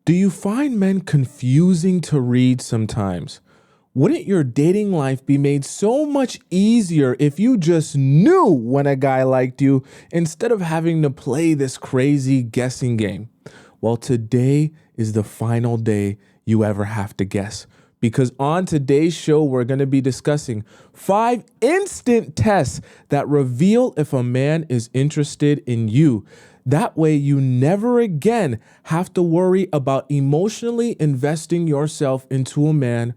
Do you find men confusing to read sometimes? Wouldn't your dating life be made so much easier if you just knew when a guy liked you instead of having to play this crazy guessing game? Well, today is the final day you ever have to guess. Because on today's show, we're going to be discussing 5 instant tests that reveal if a man is interested in you. That way, you never again have to worry about emotionally investing yourself into a man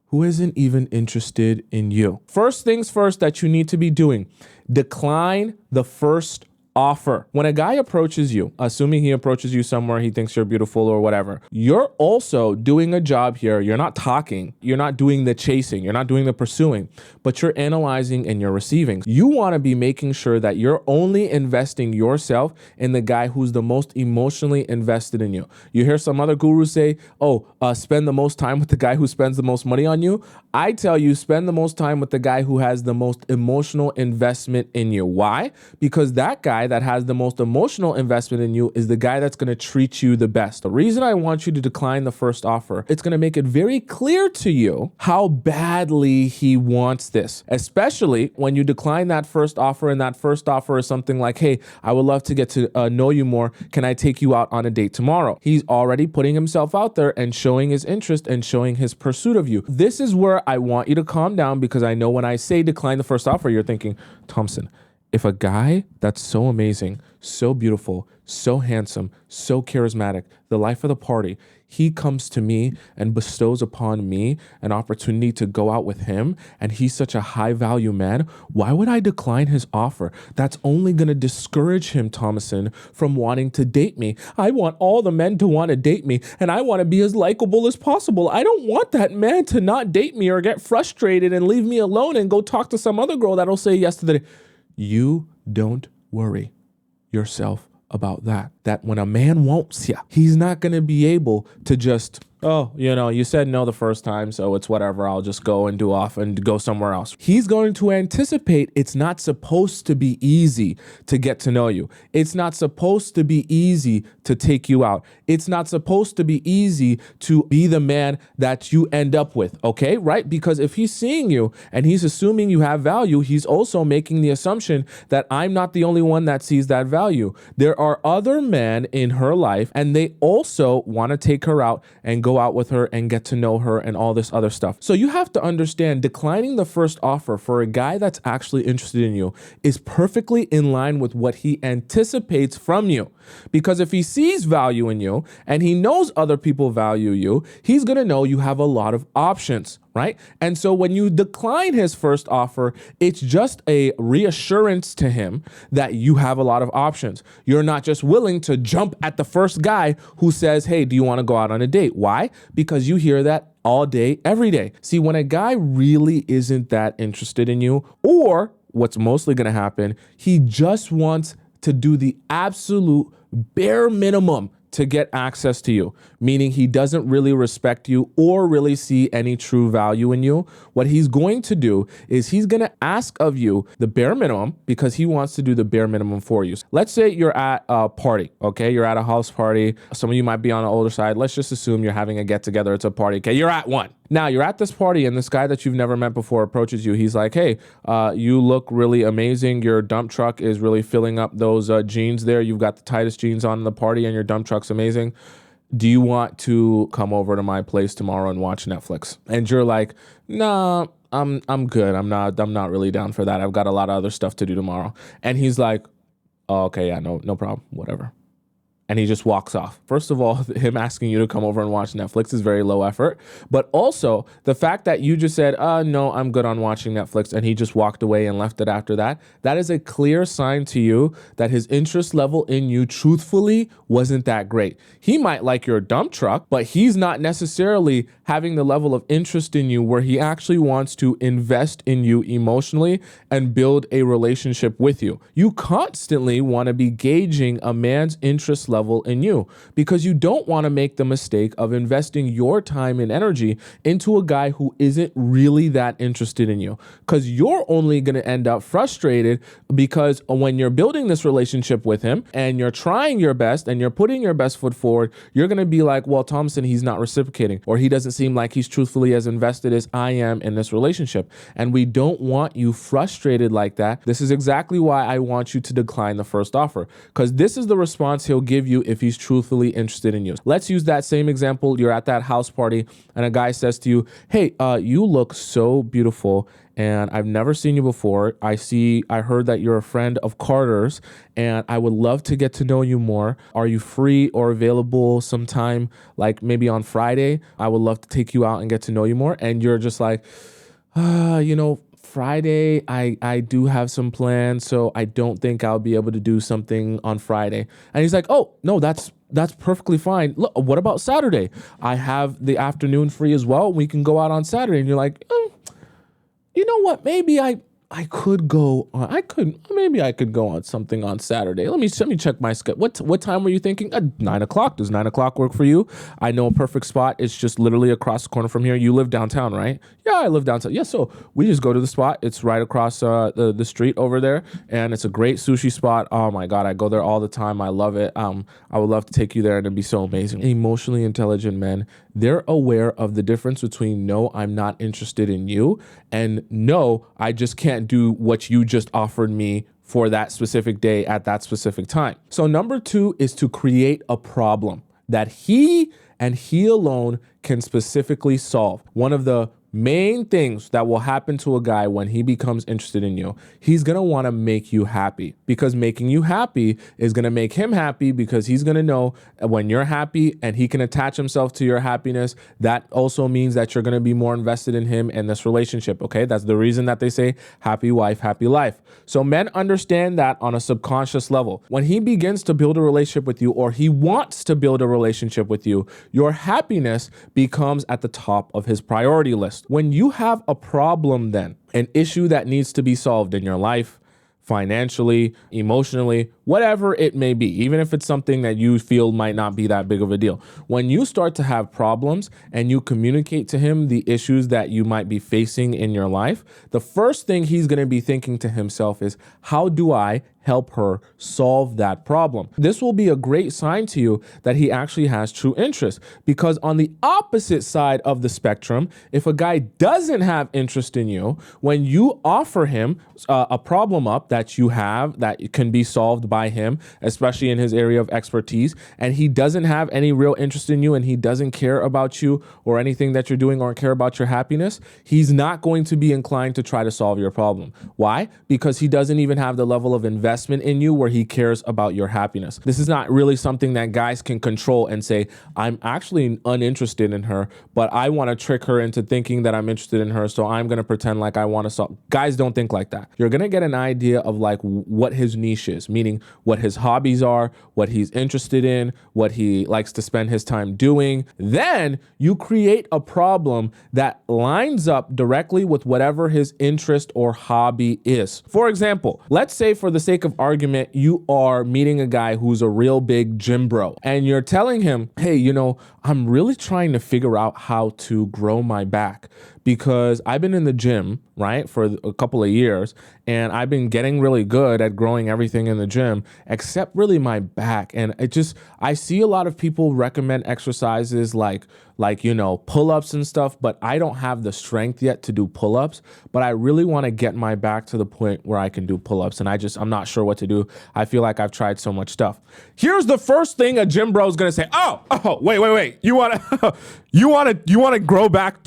who isn't even interested in you. First things first that you need to be doing, decline the first offer. When a guy approaches you, assuming he approaches you somewhere, he thinks you're beautiful or whatever, you're also doing a job here. You're not talking. You're not doing the chasing. You're not doing the pursuing, but you're analyzing and you're receiving. You want to be making sure that you're only investing yourself in the guy who's the most emotionally invested in you. You hear some other gurus say, spend the most time with the guy who spends the most money on you. I tell you, spend the most time with the guy who has the most emotional investment in you. Why? Because that guy that has the most emotional investment in you is the guy that's going to treat you the best. The reason I want you to decline the first offer, it's going to make it very clear to you how badly he wants this, especially when you decline that first offer and that first offer is something like, hey, I would love to get to know you more. Can I take you out on a date tomorrow? He's already putting himself out there and showing his interest and showing his pursuit of you. This is where I want you to calm down, because I know when I say decline the first offer, you're thinking, Tomisin, if a guy that's so amazing, so beautiful, so handsome, so charismatic, the life of the party, he comes to me and bestows upon me an opportunity to go out with him, and he's such a high value man, why would I decline his offer? That's only going to discourage him, Tomisin, from wanting to date me. I want all the men to want to date me, and I want to be as likable as possible. I don't want that man to not date me or get frustrated and leave me alone and go talk to some other girl that'll say yes to the day. You don't worry yourself about that. That when a man wants you, he's not going to be able to just, you said no the first time, so it's whatever. I'll just go and do off and go somewhere else. He's going to anticipate it's not supposed to be easy to get to know you. It's not supposed to be easy to take you out. It's not supposed to be easy to be the man that you end up with, okay? Right? Because if he's seeing you and he's assuming you have value, he's also making the assumption that I'm not the only one that sees that value. There are other men in her life, and they also want to take her out and go out with her and get to know her and all this other stuff. So you have to understand, declining the first offer for a guy that's actually interested in you is perfectly in line with what he anticipates from you. Because if he sees value in you and he knows other people value you, he's going to know you have a lot of options, right? And so when you decline his first offer, it's just a reassurance to him that you have a lot of options. You're not just willing to jump at the first guy who says, hey, do you want to go out on a date? Why? Because you hear that all day, every day. See, when a guy really isn't that interested in you, or what's mostly going to happen, he just wants to do the absolute bare minimum to get access to you, meaning he doesn't really respect you or really see any true value in you. What he's going to do is he's going to ask of you the bare minimum because he wants to do the bare minimum for you. Let's say you're at a party, okay? You're at a house party. Some of you might be on the older side. Let's just assume you're having a get together. It's a party, okay? You're at one. Now you're at this party and this guy that you've never met before approaches you. He's like, hey, you look really amazing. Your dump truck is really filling up those jeans there. You've got the tightest jeans on in the party and your dump truck's amazing. Do you want to come over to my place tomorrow and watch Netflix? And you're like, nah, I'm good. I'm not really down for that. I've got a lot of other stuff to do tomorrow. And he's like, oh, okay, yeah, no problem, whatever. And he just walks off. First of all, him asking you to come over and watch Netflix is very low effort. But also the fact that you just said, no, I'm good on watching Netflix, and he just walked away and left it after that, that is a clear sign to you that his interest level in you truthfully wasn't that great. He might like your dump truck, but he's not necessarily having the level of interest in you where he actually wants to invest in you emotionally and build a relationship with you. You constantly want to be gauging a man's interest level level in you, because you don't want to make the mistake of investing your time and energy into a guy who isn't really that interested in you, because you're only going to end up frustrated, because when you're building this relationship with him and you're trying your best and you're putting your best foot forward, you're going to be like, well, Tomisin, he's not reciprocating, or he doesn't seem like he's truthfully as invested as I am in this relationship. And we don't want you frustrated like that. This is exactly why I want you to decline the first offer, because this is the response he'll give you if he's truthfully interested in you. Let's use that same example. You're at that house party and a guy says to you, hey, you look so beautiful and I've never seen you before. I heard that you're a friend of Carter's and I would love to get to know you more. Are you free or available sometime, like maybe on Friday? I would love to take you out and get to know you more. And you're just like, Friday, I do have some plans, so I don't think I'll be able to do something on Friday. And he's like, oh, no, that's perfectly fine. Look, what about Saturday? I have the afternoon free as well. We can go out on Saturday. And you're like, you know what? Maybe I could go on. Maybe I could go on something on Saturday. Let me check my schedule. What time were you thinking? 9 o'clock. Does 9 o'clock work for you? I know a perfect spot. It's just literally across the corner from here. You live downtown, right? Yeah, I live downtown. Yeah, so we just go to the spot. It's right across the street over there, and it's a great sushi spot. Oh my God, I go there all the time. I love it. I would love to take you there, and it'd be so amazing. Emotionally intelligent men, they're aware of the difference between no, I'm not interested in you, and no, I just can't do what you just offered me for that specific day at that specific time. So number 2 is to create a problem that he and he alone can specifically solve. One of the main things that will happen to a guy when he becomes interested in you, he's going to want to make you happy, because making you happy is going to make him happy, because he's going to know when you're happy and he can attach himself to your happiness. That also means that you're going to be more invested in him and this relationship. Okay. That's the reason that they say happy wife, happy life. So men understand that on a subconscious level. When he begins to build a relationship with you, or he wants to build a relationship with you, your happiness becomes at the top of his priority list. When you have a problem, then an issue that needs to be solved in your life, financially, emotionally, whatever it may be, even if it's something that you feel might not be that big of a deal. When you start to have problems and you communicate to him the issues that you might be facing in your life, the first thing he's going to be thinking to himself is, how do I help her solve that problem? This will be a great sign to you that he actually has true interest, because on the opposite side of the spectrum, if a guy doesn't have interest in you, when you offer him a problem up that you have that can be solved by him, especially in his area of expertise, and he doesn't have any real interest in you and he doesn't care about you or anything that you're doing or care about your happiness, he's not going to be inclined to try to solve your problem. Why? Because he doesn't even have the level of investment in you where he cares about your happiness. This is not really something that guys can control and say, I'm actually uninterested in her, but I want to trick her into thinking that I'm interested in her, so I'm going to pretend like I want to solve. Guys don't think like that. You're going to get an idea of like what his niche is, meaning what his hobbies are, what he's interested in, what he likes to spend his time doing. Then you create a problem that lines up directly with whatever his interest or hobby is. For example, let's say for the sake of argument, you are meeting a guy who's a real big gym bro, and you're telling him, hey, I'm really trying to figure out how to grow my back, because I've been in the gym, right, for a couple of years, and I've been getting really good at growing everything in the gym, except really my back. And I see a lot of people recommend exercises like pull-ups and stuff, but I don't have the strength yet to do pull-ups, but I really want to get my back to the point where I can do pull-ups, and I'm not sure what to do. I feel like I've tried so much stuff. Here's the first thing a gym bro is going to say. Oh, wait. You want to grow back?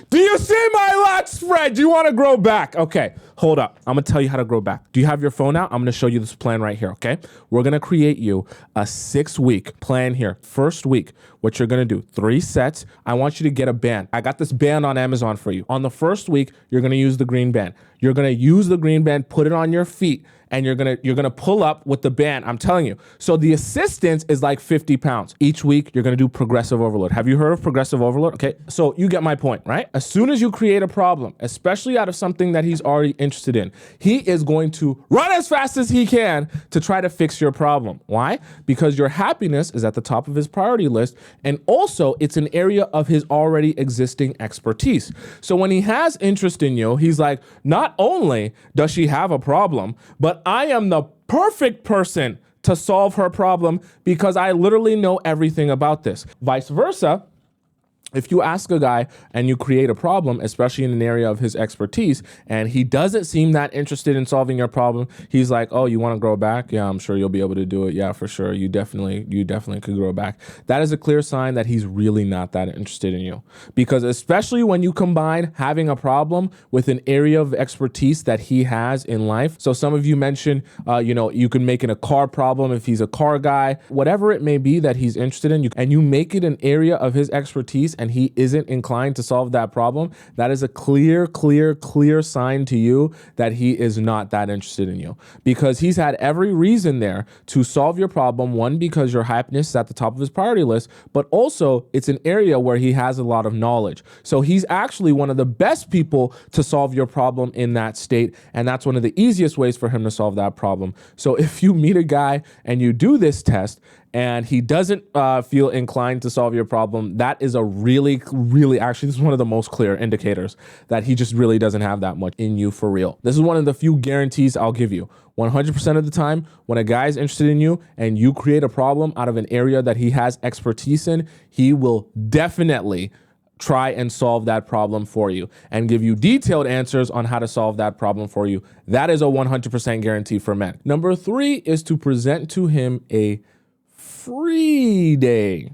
Do you see my lats spread? Do you want to grow back? Okay, hold up. I'm going to tell you how to grow back. Do you have your phone out? I'm going to show you this plan right here, okay? We're going to create you a 6-week plan here. First week, what you're going to do, 3 sets. I want you to get a band. I got this band on Amazon for you. On the first week, you're going to use the green band. You're going to use the green band, put it on your feet, and you're gonna pull up with the band. I'm telling you. So the assistance is like 50 pounds. Each week, you're gonna do progressive overload. Have you heard of progressive overload? Okay, so you get my point, right? As soon as you create a problem, especially out of something that he's already interested in, he is going to run as fast as he can to try to fix your problem. Why? Because your happiness is at the top of his priority list, and also it's an area of his already existing expertise. So when he has interest in you, he's like, not only does she have a problem, but I am the perfect person to solve her problem because I literally know everything about this. Vice versa, if you ask a guy and you create a problem, especially in an area of his expertise, and he doesn't seem that interested in solving your problem, he's like, oh, you want to grow back? Yeah, I'm sure you'll be able to do it. Yeah, for sure. You definitely could grow back. That is a clear sign that he's really not that interested in you. Because especially when you combine having a problem with an area of expertise that he has in life. So some of you mentioned, you can make it a car problem if he's a car guy, whatever it may be that he's interested in, and you make it an area of his expertise and he isn't inclined to solve that problem, that is a clear sign to you that he is not that interested in you. Because he's had every reason there to solve your problem. One, because your happiness is at the top of his priority list, but also it's an area where he has a lot of knowledge. So he's actually one of the best people to solve your problem in that state. And that's one of the easiest ways for him to solve that problem. So if you meet a guy and you do this test and he doesn't feel inclined to solve your problem, that is a really, actually, this is one of the most clear indicators that he just really doesn't have that much in you for real. This is one of the few guarantees I'll give you. 100% of the time, when a guy is interested in you and you create a problem out of an area that he has expertise in, he will definitely try and solve that problem for you and give you detailed answers on how to solve that problem for you. That is a 100% guarantee for men. Number 3 is to present to him a free day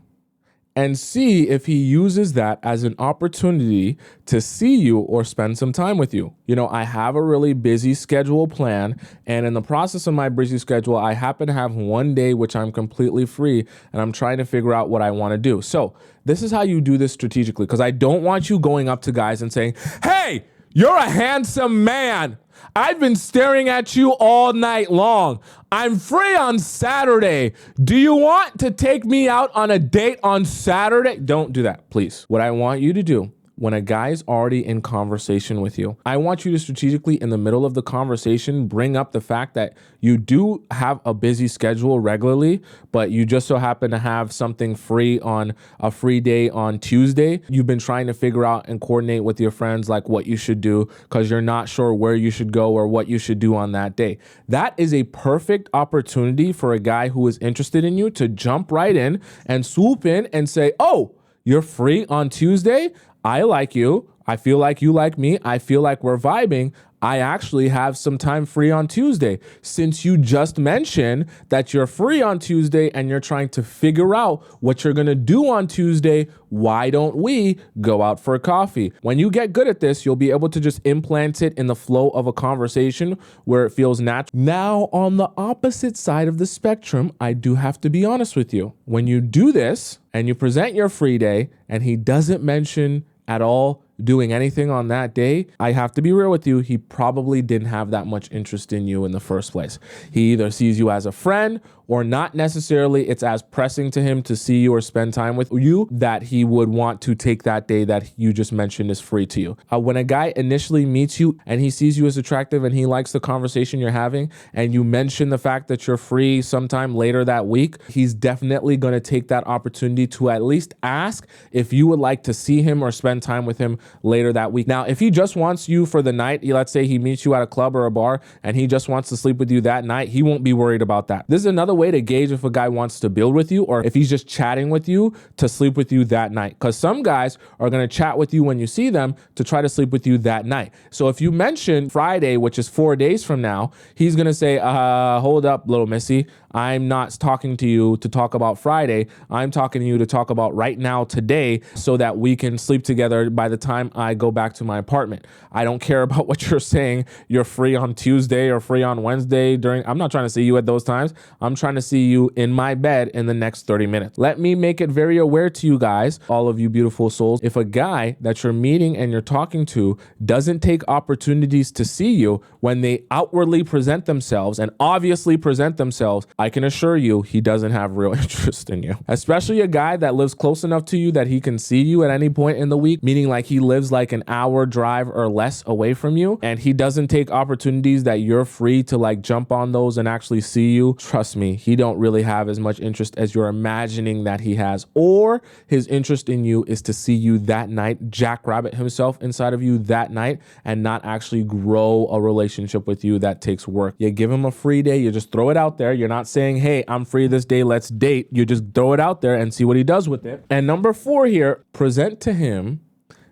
and see if he uses that as an opportunity to see you or spend some time with you. I have a really busy schedule plan, and in the process of my busy schedule, I happen to have one day which I'm completely free, and I'm trying to figure out what I want to do. So this is how you do this strategically, because I don't want you going up to guys and saying, hey, you're a handsome man. I've been staring at you all night long. I'm free on Saturday. Do you want to take me out on a date on Saturday? Don't do that, please. What I want you to do when a guy's already in conversation with you, I want you to strategically, in the middle of the conversation, bring up the fact that you do have a busy schedule regularly, but you just so happen to have something free on a free day on Tuesday. You've been trying to figure out and coordinate with your friends like what you should do because you're not sure where you should go or what you should do on that day. That is a perfect opportunity for a guy who is interested in you to jump right in and swoop in and say, oh, you're free on Tuesday? I like you. I feel like you like me. I feel like we're vibing. I actually have some time free on Tuesday. Since you just mentioned that you're free on Tuesday and you're trying to figure out what you're going to do on Tuesday, why don't we go out for coffee? When you get good at this, you'll be able to just implant it in the flow of a conversation where it feels natural. Now, on the opposite side of the spectrum, I do have to be honest with you. When you do this and you present your free day and he doesn't mention at all doing anything on that day, I have to be real with you, he probably didn't have that much interest in you in the first place. He either sees you as a friend or not necessarily it's as pressing to him to see you or spend time with you that he would want to take that day that you just mentioned is free to you. When a guy initially meets you and he sees you as attractive and he likes the conversation you're having and you mention the fact that you're free sometime later that week, he's definitely going to take that opportunity to at least ask if you would like to see him or spend time with him later that week. Now, if he just wants you for the night, let's say he meets you at a club or a bar and he just wants to sleep with you that night, he won't be worried about that. This is another way to gauge if a guy wants to build with you or if he's just chatting with you to sleep with you that night. Because some guys are going to chat with you when you see them to try to sleep with you that night. So if you mention Friday, which is 4 days from now, he's going to say, hold up, little missy. I'm not talking to you to talk about Friday. I'm talking to you to talk about right now, today, so that we can sleep together by the time I go back to my apartment. I don't care about what you're saying. You're free on Tuesday or free on Wednesday I'm not trying to see you at those times. I'm trying to see you in my bed in the next 30 minutes. Let me make it very aware to you guys, all of you beautiful souls. If a guy that you're meeting and you're talking to doesn't take opportunities to see you when they outwardly present themselves and obviously present themselves, I can assure you he doesn't have real interest in you. Especially a guy that lives close enough to you that he can see you at any point in the week, meaning like he lives like an hour drive or less away from you, and he doesn't take opportunities that you're free to like jump on those and actually see you. Trust me, he don't really have as much interest as you're imagining that he has, or his interest in you is to see you that night, jackrabbit himself inside of you that night, and not actually grow a relationship with you that takes work. You give him a free day, you just throw it out there. You're not saying, hey, I'm free this day, let's date. You just throw it out there and see what he does with it. And number 4 here, present to him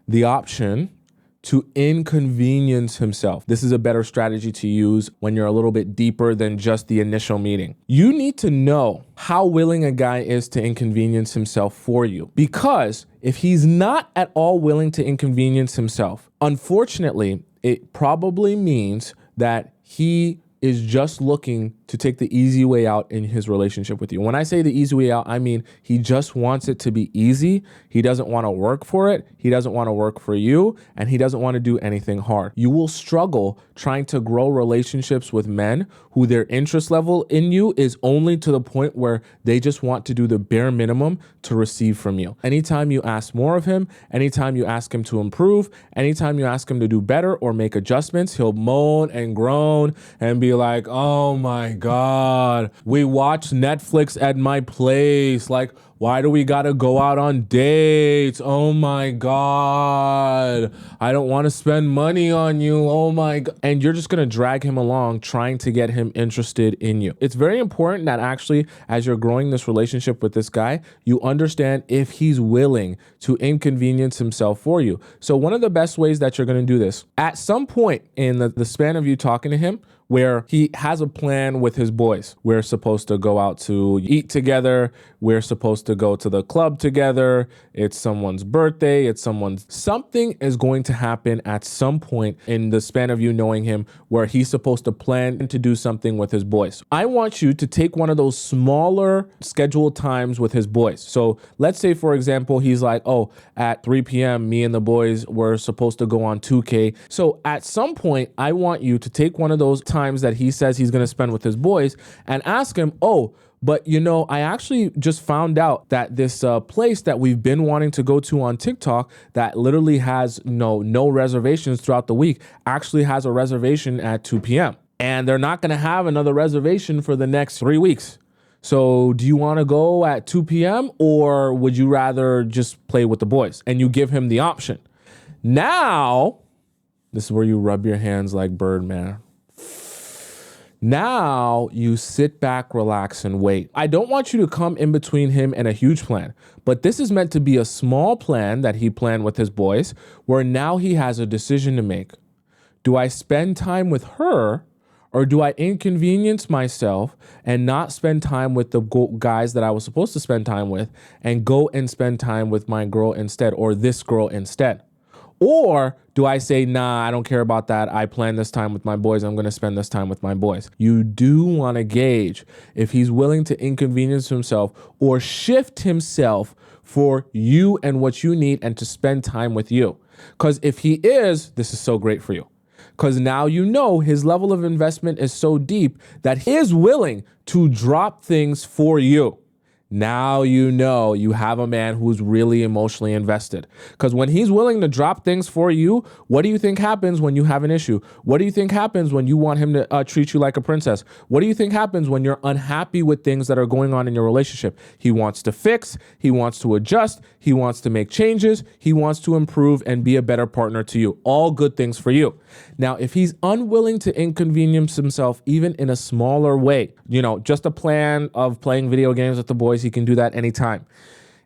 the option to inconvenience himself. This is a better strategy to use when you're a little bit deeper than just the initial meeting. You need to know how willing a guy is to inconvenience himself for you, because if he's not at all willing to inconvenience himself, unfortunately, it probably means that he is just looking to take the easy way out in his relationship with you. When I say the easy way out, I mean he just wants it to be easy. He doesn't want to work for it. He doesn't want to work for you, and he doesn't want to do anything hard. You will struggle trying to grow relationships with men who their interest level in you is only to the point where they just want to do the bare minimum to receive from you. Anytime you ask more of him, anytime you ask him to improve, anytime you ask him to do better or make adjustments, he'll moan and groan and be like, oh my God, we watch Netflix at my place. Like, why do we gotta go out on dates? Oh my God, I don't want to spend money on you. Oh my God. And you're just gonna drag him along trying to get him interested in you. It's very important that actually, as you're growing this relationship with this guy, you understand if he's willing to inconvenience himself for you. So one of the best ways that you're gonna do this, at some point in the span of you talking to him, where he has a plan with his boys. We're supposed to go out to eat together. We're supposed to go to the club together. It's someone's birthday. Something is going to happen at some point in the span of you knowing him where he's supposed to plan to do something with his boys. I want you to take one of those smaller scheduled times with his boys. So let's say, for example, he's like, oh, at 3 p.m., me and the boys were supposed to go on 2K. So at some point, I want you to take one of those times that he says he's going to spend with his boys and ask him, oh, but you know, I actually just found out that this place that we've been wanting to go to on TikTok that literally has no reservations throughout the week actually has a reservation at 2 p.m. And they're not going to have another reservation for the next 3 weeks. So do you want to go at 2 p.m. or would you rather just play with the boys? And you give him the option. Now, this is where you rub your hands like Birdman. Now you sit back, relax, and wait. I don't want you to come in between him and a huge plan, but this is meant to be a small plan that he planned with his boys, where now he has a decision to make. Do I spend time with her, or do I inconvenience myself and not spend time with the guys that I was supposed to spend time with and go and spend time with my girl instead, or this girl instead? Or do I say, nah, I don't care about that. I plan this time with my boys. I'm going to spend this time with my boys. You do want to gauge if he's willing to inconvenience himself or shift himself for you and what you need and to spend time with you. Because if he is, this is so great for you. Because now you know his level of investment is so deep that he is willing to drop things for you. Now you know you have a man who's really emotionally invested. Because when he's willing to drop things for you, what do you think happens when you have an issue? What do you think happens when you want him to treat you like a princess? What do you think happens when you're unhappy with things that are going on in your relationship? He wants to fix, he wants to adjust, he wants to make changes, he wants to improve and be a better partner to you. All good things for you. Now, if he's unwilling to inconvenience himself even in a smaller way, just a plan of playing video games with the boys, he can do that anytime.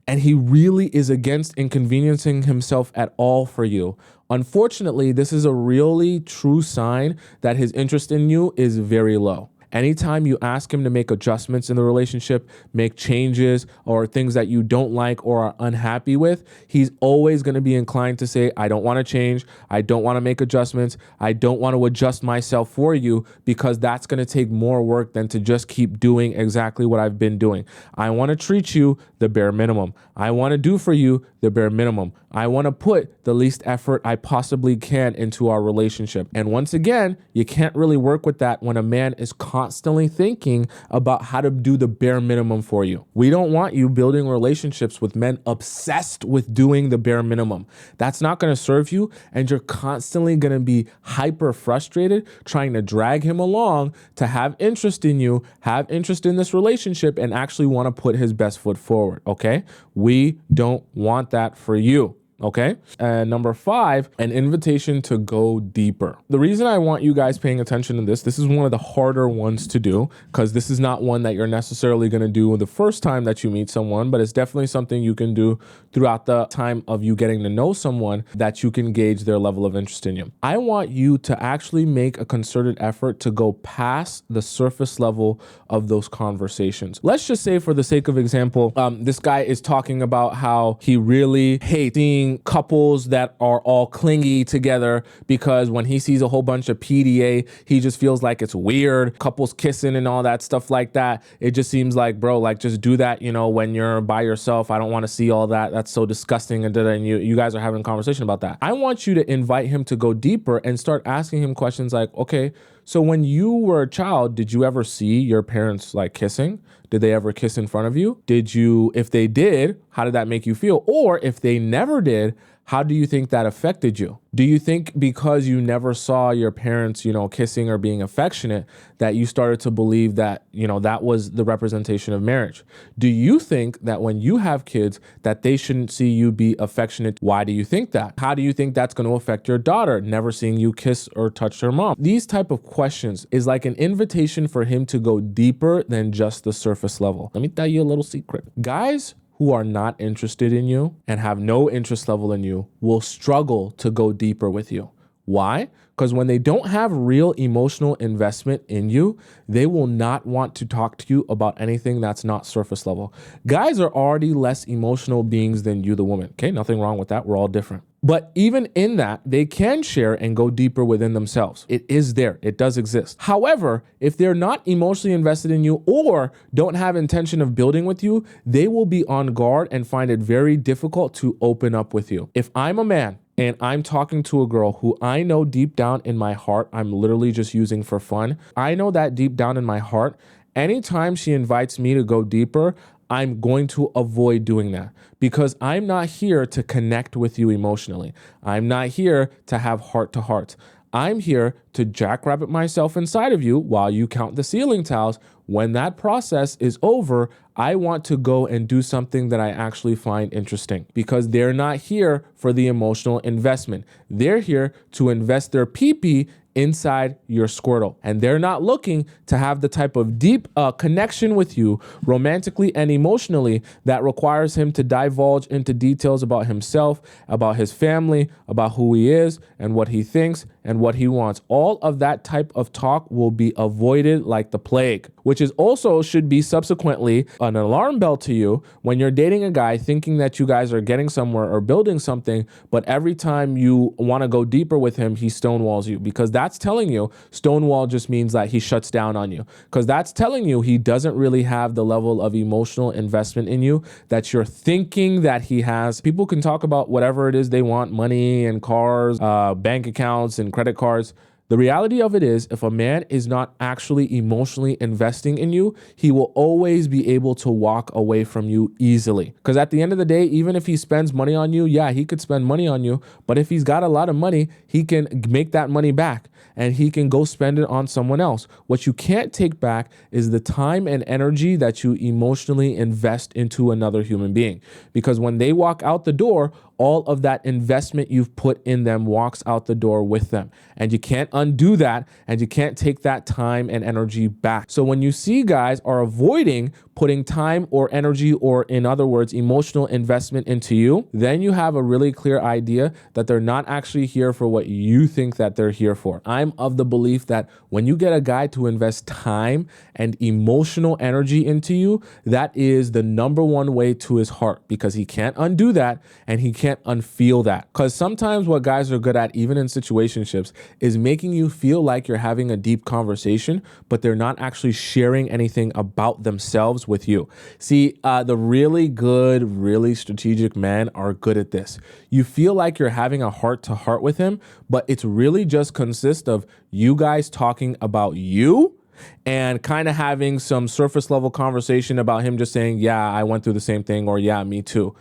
And he really is against inconveniencing himself at all for you. Unfortunately, this is a really true sign that his interest in you is very low. Anytime you ask him to make adjustments in the relationship, make changes or things that you don't like or are unhappy with, he's always going to be inclined to say, I don't want to change. I don't want to make adjustments. I don't want to adjust myself for you, because that's going to take more work than to just keep doing exactly what I've been doing. I want to treat you the bare minimum. I want to do for you the bare minimum. I want to put the least effort I possibly can into our relationship. And once again, you can't really work with that when a man is constantly thinking about how to do the bare minimum for you. We don't want you building relationships with men obsessed with doing the bare minimum. That's not going to serve you, and you're constantly going to be hyper frustrated trying to drag him along to have interest in you, have interest in this relationship, and actually want to put his best foot forward, okay? We don't want that for you. Okay. And number 5, an invitation to go deeper. The reason I want you guys paying attention to this is one of the harder ones to do, because this is not one that you're necessarily going to do the first time that you meet someone, but it's definitely something you can do throughout the time of you getting to know someone, that you can gauge their level of interest in you. I want you to actually make a concerted effort to go past the surface level of those conversations. Let's just say, for the sake of example, this guy is talking about how he really hates seeing couples that are all clingy together, because when he sees a whole bunch of PDA, he just feels like it's weird. Couples kissing and all that stuff like that. It just seems like, bro, like, just do that, when you're by yourself. I don't want to see all that. That's so disgusting. And you guys are having a conversation about that. I want you to invite him to go deeper and start asking him questions like, okay, so when you were a child, did you ever see your parents like kissing? Did they ever kiss in front of you? If they did, how did that make you feel? Or if they never did, how do you think that affected you? Do you think because you never saw your parents, kissing or being affectionate, that you started to believe that, that was the representation of marriage? Do you think that when you have kids that they shouldn't see you be affectionate? Why do you think that? How do you think that's going to affect your daughter, never seeing you kiss or touch her mom? These type of questions is like an invitation for him to go deeper than just the surface level. Let me tell you a little secret. Guys who are not interested in you and have no interest level in you will struggle to go deeper with you. Why? Because when they don't have real emotional investment in you, they will not want to talk to you about anything that's not surface level. Guys are already less emotional beings than you, the woman. Okay, nothing wrong with that. We're all different. But even in that, they can share and go deeper within themselves. It is there. It does exist. However, if they're not emotionally invested in you or don't have intention of building with you, they will be on guard and find it very difficult to open up with you. If I'm a man and I'm talking to a girl who I know deep down in my heart, I'm literally just using for fun. I know that deep down in my heart, anytime she invites me to go deeper, I'm going to avoid doing that, because I'm not here to connect with you emotionally. I'm not here to have heart to heart. I'm here to jackrabbit myself inside of you while you count the ceiling tiles. When that process is over, I want to go and do something that I actually find interesting, because they're not here for the emotional investment. They're here to invest their pee-pee inside your squirtle. And they're not looking to have the type of deep connection with you romantically and emotionally that requires him to divulge into details about himself, about his family, about who he is and what he thinks and what he wants. All of that type of talk will be avoided like the plague, which is also should be subsequently an alarm bell to you when you're dating a guy thinking that you guys are getting somewhere or building something, but every time you want to go deeper with him, he stonewalls you, because that's telling you stonewall just means that he shuts down on you, because that's telling you he doesn't really have the level of emotional investment in you that you're thinking that he has. People can talk about whatever it is they want, money and cars, bank accounts and credit cards. The reality of it is, if a man is not actually emotionally investing in you, he will always be able to walk away from you easily. Because at the end of the day, even if he spends money on you, yeah, he could spend money on you, but if he's got a lot of money, he can make that money back and he can go spend it on someone else. What you can't take back is the time and energy that you emotionally invest into another human being. Because when they walk out the door, all of that investment you've put in them walks out the door with them. And you can't undo that, and you can't take that time and energy back. So when you see guys are avoiding putting time or energy, or in other words, emotional investment into you, then you have a really clear idea that they're not actually here for what you think that they're here for. I'm of the belief that when you get a guy to invest time and emotional energy into you, that is the number one way to his heart, because he can't undo that and he can't unfeel that. Because sometimes what guys are good at, even in situationships, is making you feel like you're having a deep conversation, but they're not actually sharing anything about themselves with you. See, the really good, really strategic men are good at this. You feel like you're having a heart-to-heart with him, but it's really just consists of you guys talking about you and kind of having some surface level conversation about him just saying, yeah, I went through the same thing, or yeah, me too.